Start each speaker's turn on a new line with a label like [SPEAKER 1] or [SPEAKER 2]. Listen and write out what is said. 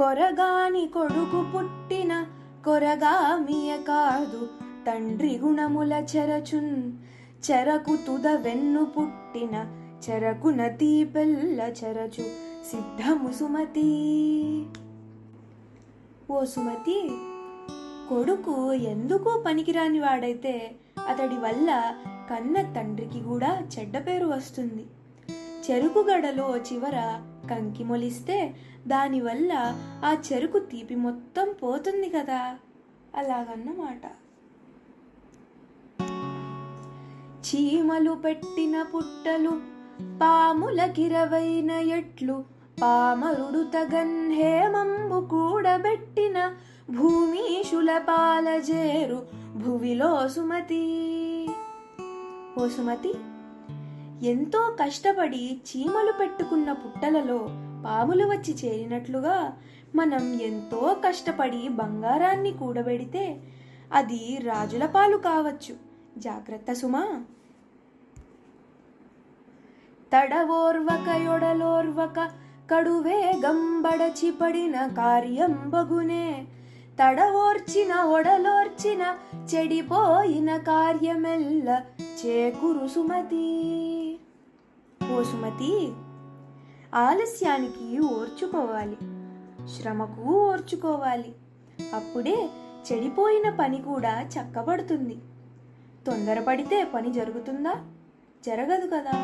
[SPEAKER 1] కొరగాని కొడుకు పుట్టిన కొరగామియ కాదు తండ్రి గుణముల చెరచున్ చెరకు తుద వెన్ను పుట్టిన చెరకున తీపెల్ల చెరచు సిద్ధము సుమతి. ఓ సుమతి, కొడుకు ఎందుకు పనికిరాని వాడైతే అతడి వల్ల కన్న తండ్రికి కూడా చెడ్డ పేరు వస్తుంది. చెరుకు గడలో చివర కంకి మొలిస్తే దానివల్ల ఆ చెరుకు తీపి మొత్తం పోతుంది కదా, అలాగన్నమాట. చీమలు పెట్టిన పుట్టలు పాములకిరవైన ఎట్లు పామరుడు తగన్ హేమంబు కూడబెట్టిన భూమీషుల పాలజేరు భువిలో సుమతి. ఓ సుమతి, ఎంతో కష్టపడి చీమలు పెట్టుకున్న పుట్టలలో పాములు వచ్చి చేరినట్లుగా మనం ఎంతో కష్టపడి బంగారాన్ని కూడబెడితే అది రాజుల పాలు కావచ్చు. జాగ్రత్త సుమా. తడవోర్వక యొడలోర్వక కడువేగంబడచి పడిన కార్యం బగునే తడవోర్చిన ఒడలోర్చిన చెడిపోయిన కార్యమెల్ల చేకురు సుమతి. ఓ సుమతి, ఆలస్యానికి ఓర్చుకోవాలి, శ్రమకు ఓర్చుకోవాలి. అప్పుడే చెడిపోయిన పని కూడా చక్కబడుతుంది. తొందరపడితే పని జరుగుతుందా? జరగదు కదా.